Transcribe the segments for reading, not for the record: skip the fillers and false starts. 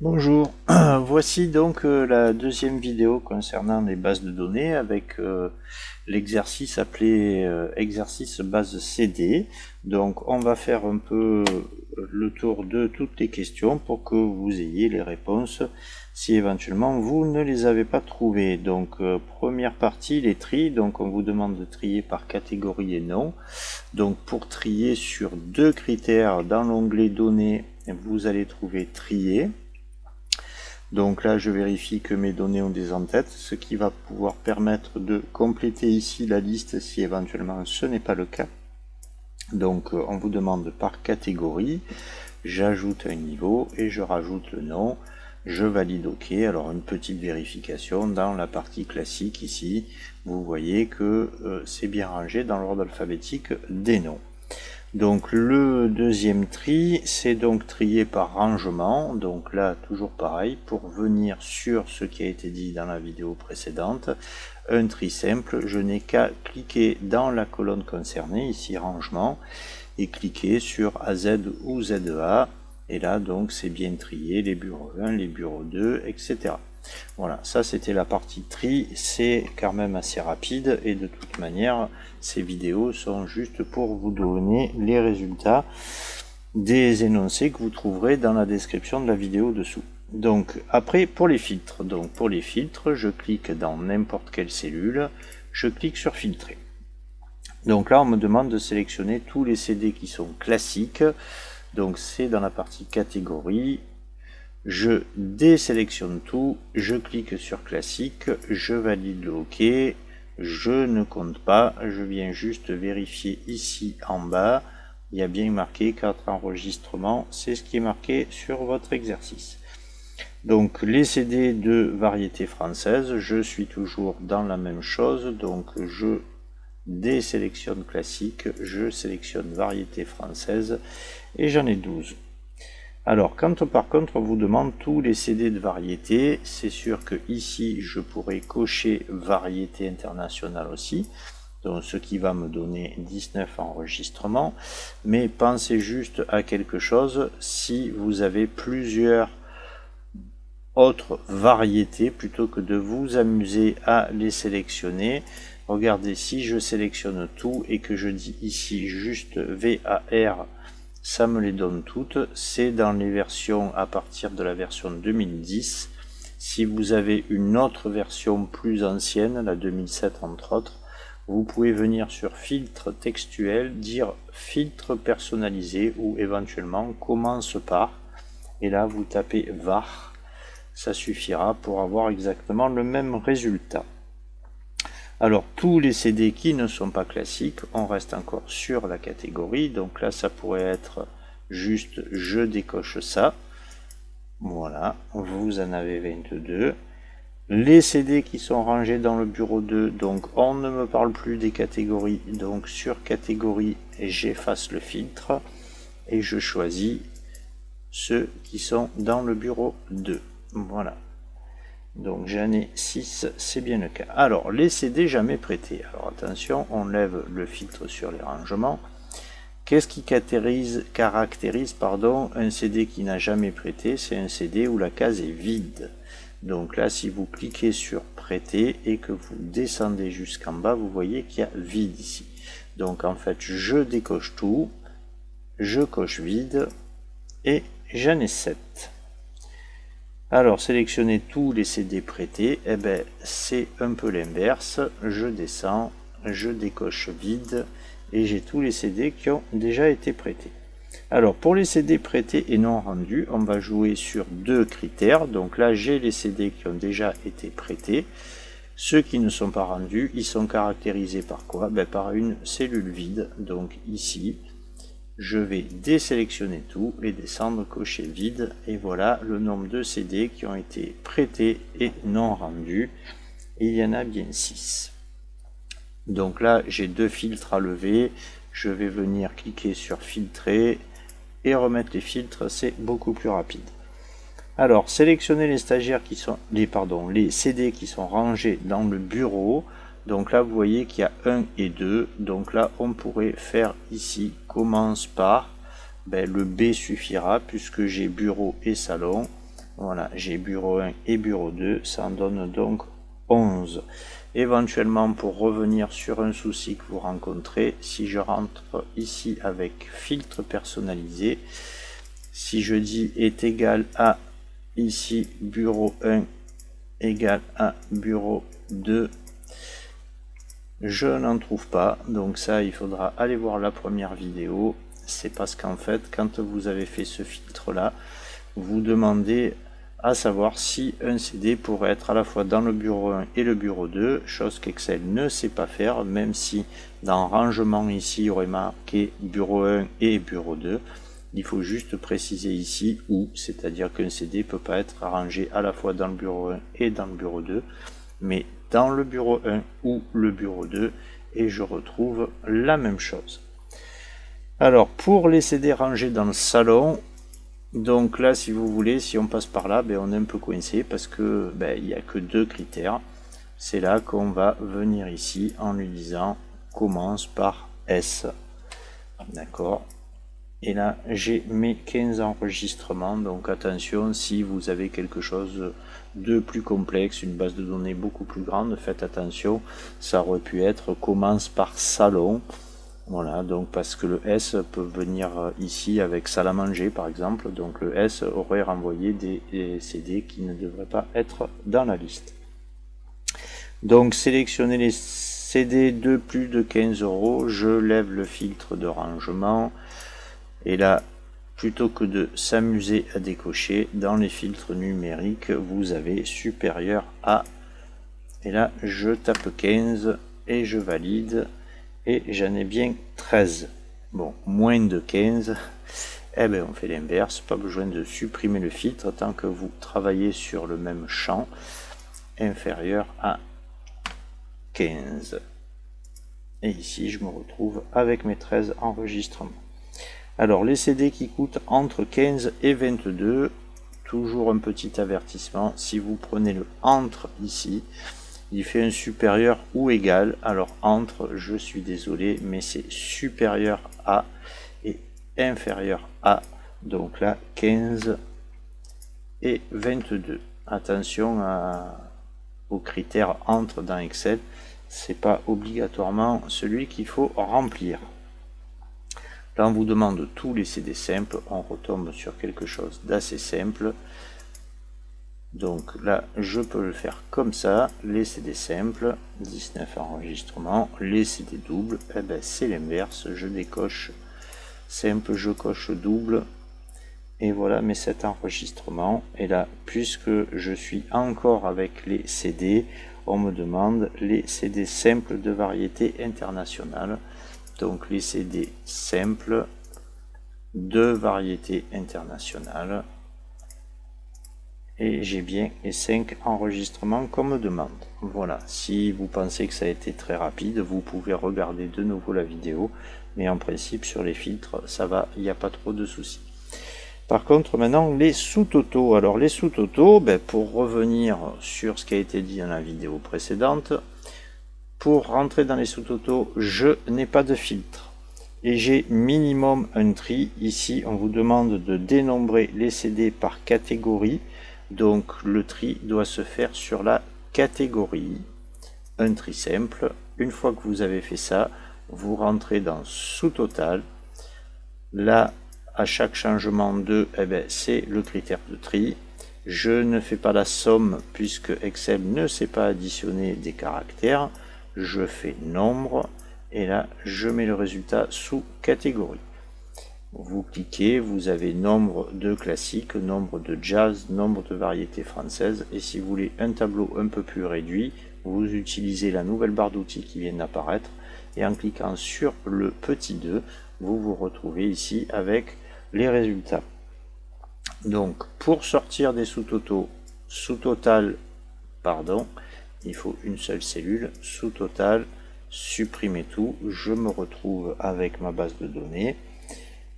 Bonjour, voici donc la deuxième vidéo concernant les bases de données avec l'exercice appelé exercice base CD. Donc on va faire un peu le tour de toutes les questions pour que vous ayez les réponses si éventuellement vous ne les avez pas trouvées. Donc première partie, les tris. Donc on vous demande de trier par catégorie et nom. Donc pour trier sur deux critères dans l'onglet données, vous allez trouver trier. Donc là, je vérifie que mes données ont des en-têtes, ce qui va pouvoir permettre de compléter ici la liste si éventuellement ce n'est pas le cas. Donc on vous demande par catégorie, j'ajoute un niveau et je rajoute le nom, je valide OK. Alors une petite vérification dans la partie classique ici, vous voyez que c'est bien rangé dans l'ordre alphabétique des noms. Donc le deuxième tri, c'est donc trier par rangement. Donc là, toujours pareil, pour venir sur ce qui a été dit dans la vidéo précédente, un tri simple, je n'ai qu'à cliquer dans la colonne concernée, ici rangement, et cliquer sur AZ ou ZA. Et là, donc, c'est bien trié, les bureaux 1, les bureaux 2, etc. Voilà, ça c'était la partie tri, c'est quand même assez rapide et de toute manière, ces vidéos sont juste pour vous donner les résultats des énoncés que vous trouverez dans la description de la vidéo dessous. Donc après, pour les filtres, je clique dans n'importe quelle cellule, je clique sur filtrer. Donc là, on me demande de sélectionner tous les CD qui sont classiques, donc c'est dans la partie catégorie. Je désélectionne tout, je clique sur classique, je valide le OK, je ne compte pas, je viens juste vérifier ici en bas, il y a bien marqué 4 enregistrements, c'est ce qui est marqué sur votre exercice. Donc les CD de variété française, je suis toujours dans la même chose, donc je désélectionne classique, je sélectionne variété française et j'en ai 12. Alors, quand par contre on vous demande tous les CD de variété, c'est sûr que ici je pourrais cocher variété internationale aussi, donc ce qui va me donner 19 enregistrements. Mais pensez juste à quelque chose, si vous avez plusieurs autres variétés, plutôt que de vous amuser à les sélectionner, regardez, si je sélectionne tout et que je dis ici juste VAR, ça me les donne toutes, c'est dans les versions à partir de la version 2010. Si vous avez une autre version plus ancienne, la 2007 entre autres, vous pouvez venir sur filtre textuel, dire filtre personnalisé ou éventuellement commence par, et là vous tapez var, ça suffira pour avoir exactement le même résultat. Alors tous les CD qui ne sont pas classiques, on reste encore sur la catégorie, donc là ça pourrait être juste je décoche ça, voilà, vous en avez 22. Les CD qui sont rangés dans le bureau 2, donc on ne me parle plus des catégories, donc sur catégorie j'efface le filtre et je choisis ceux qui sont dans le bureau 2, voilà. Donc j'en ai 6, c'est bien le cas. Alors les CD jamais prêtés. Alors attention, on lève le filtre sur les rangements. Qu'est-ce qui caractérise un CD qui n'a jamais prêté? C'est un CD où la case est vide. Donc là, si vous cliquez sur prêter et que vous descendez jusqu'en bas, vous voyez qu'il y a vide ici. Donc en fait, je décoche tout, je coche vide et j'en ai 7. Alors, sélectionner tous les CD prêtés, eh ben, c'est un peu l'inverse. Je descends, je décoche vide et j'ai tous les CD qui ont déjà été prêtés. Alors, pour les CD prêtés et non rendus, on va jouer sur deux critères. Donc là, j'ai les CD qui ont déjà été prêtés. Ceux qui ne sont pas rendus, ils sont caractérisés par quoi? Ben, par une cellule vide. Donc ici, je vais désélectionner tout et descendre, cocher vide, et voilà le nombre de CD qui ont été prêtés et non rendus. Et il y en a bien 6. Donc là, j'ai deux filtres à lever. Je vais venir cliquer sur filtrer et remettre les filtres, c'est beaucoup plus rapide. Alors, sélectionner les stagiaires qui sont les CD qui sont rangés dans le bureau. Donc là, vous voyez qu'il y a 1 et 2. Donc là, on pourrait faire ici, commence par, le B suffira puisque j'ai bureau et salon. Voilà, j'ai bureau 1 et bureau 2, ça en donne donc 11. Éventuellement, pour revenir sur un souci que vous rencontrez, si je rentre ici avec filtre personnalisé, si je dis est égal à ici bureau 1 égal à bureau 2, je n'en trouve pas. Donc ça, il faudra aller voir la première vidéo. C'est parce qu'en fait, quand vous avez fait ce filtre là, vous demandez à savoir si un CD pourrait être à la fois dans le bureau 1 et le bureau 2, chose qu'Excel ne sait pas faire, même si dans rangement ici il y aurait marqué bureau 1 et bureau 2. Il faut juste préciser ici où, c'est-à-dire qu'un CD peut pas être rangé à la fois dans le bureau 1 et dans le bureau 2, mais dans le bureau 1 ou le bureau 2, et je retrouve la même chose. Alors pour les CD rangés dans le salon, donc là, si vous voulez, si on passe par là, ben, on est un peu coincé parce que ben, il n'y a que deux critères. C'est là qu'on va venir ici en lui disant commence par S. D'accord. Et là, j'ai mes 15 enregistrements. Donc attention, si vous avez quelque chose de plus complexe, une base de données beaucoup plus grande, faites attention. Ça aurait pu être commence par salon. Voilà, donc parce que le S peut venir ici avec salle à manger par exemple, donc le S aurait renvoyé des CD qui ne devraient pas être dans la liste. Donc sélectionnez les CD de plus de 15 €, je lève le filtre de rangement, et là, plutôt que de s'amuser à décocher, dans les filtres numériques, vous avez supérieur à, et là je tape 15 et je valide. Et j'en ai bien 13. Bon, moins de 15, eh bien on fait l'inverse, pas besoin de supprimer le filtre tant que vous travaillez sur le même champ, inférieur à 15. Et ici, je me retrouve avec mes 13 enregistrements. Alors, les CD qui coûtent entre 15 et 22, toujours un petit avertissement, si vous prenez le entre ici, il fait un supérieur ou égal. Alors entre, je suis désolé, mais c'est supérieur à et inférieur à. Donc là, 15 et 22. Attention aux critères entre dans Excel. C'est pas obligatoirement celui qu'il faut remplir. Là, on vous demande tous les CD simples. On retombe sur quelque chose d'assez simple. Donc là, je peux le faire comme ça, les CD simples, 19 enregistrements, les CD doubles, eh ben c'est l'inverse, je décoche simple, je coche double, et voilà mes 7 enregistrements. Et là, puisque je suis encore avec les CD, on me demande les CD simples de variété internationale, donc les CD simples de variété internationale. Et j'ai bien les 5 enregistrements qu'on me demande. Voilà, si vous pensez que ça a été très rapide, vous pouvez regarder de nouveau la vidéo, mais en principe sur les filtres, ça va, il n'y a pas trop de soucis. Par contre, maintenant, les sous-totaux. Alors les sous-totaux, ben, pour revenir sur ce qui a été dit dans la vidéo précédente, pour rentrer dans les sous-totaux, je n'ai pas de filtre. Et j'ai minimum un tri. Ici, on vous demande de dénombrer les CD par catégorie. Donc le tri doit se faire sur la catégorie, un tri simple. Une fois que vous avez fait ça, vous rentrez dans sous-total. Là, à chaque changement de, eh ben, c'est le critère de tri. Je ne fais pas la somme puisque Excel ne sait pas additionner des caractères. Je fais nombre et là, je mets le résultat sous catégorie. Vous cliquez, vous avez nombre de classiques, nombre de jazz, nombre de variétés françaises, et si vous voulez un tableau un peu plus réduit, vous utilisez la nouvelle barre d'outils qui vient d'apparaître, et en cliquant sur le petit 2, vous vous retrouvez ici avec les résultats. Donc pour sortir des sous-totaux, sous-total, pardon, il faut une seule cellule, sous-total, supprimer tout, je me retrouve avec ma base de données.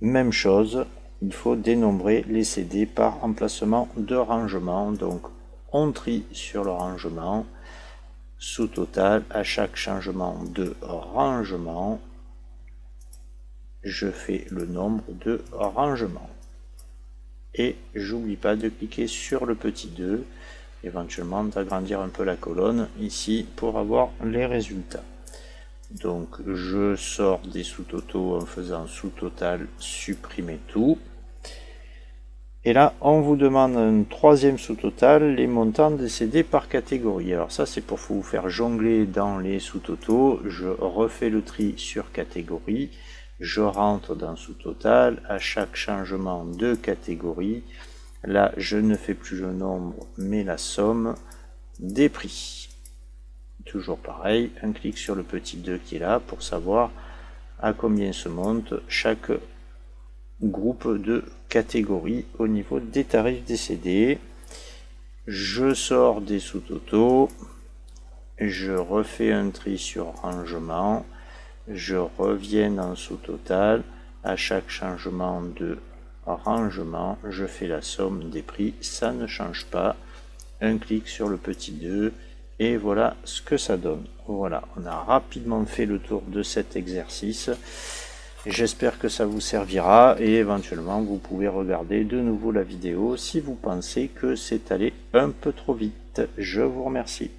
Même chose, il faut dénombrer les CD par emplacement de rangement. Donc on trie sur le rangement, sous-total, à chaque changement de rangement, je fais le nombre de rangements. et j'oublie pas de cliquer sur le petit 2, éventuellement d'agrandir un peu la colonne ici pour avoir les résultats. Donc je sors des sous-totaux en faisant sous-total, supprimer tout. Et là, on vous demande un troisième sous-total, les montants des CD par catégorie. Alors ça, c'est pour vous faire jongler dans les sous-totaux. Je refais le tri sur catégorie. Je rentre dans sous-total. À chaque changement de catégorie, là, je ne fais plus le nombre, mais la somme des prix. Toujours pareil, un clic sur le petit 2 qui est là pour savoir à combien se monte chaque groupe de catégories au niveau des tarifs des CD. Je sors des sous-totaux, je refais un tri sur rangement, je reviens en sous-total. À chaque changement de rangement, je fais la somme des prix, ça ne change pas. Un clic sur le petit 2 et voilà ce que ça donne. Voilà, on a rapidement fait le tour de cet exercice. J'espère que ça vous servira et éventuellement vous pouvez regarder de nouveau la vidéo si vous pensez que c'est allé un peu trop vite. Je vous remercie.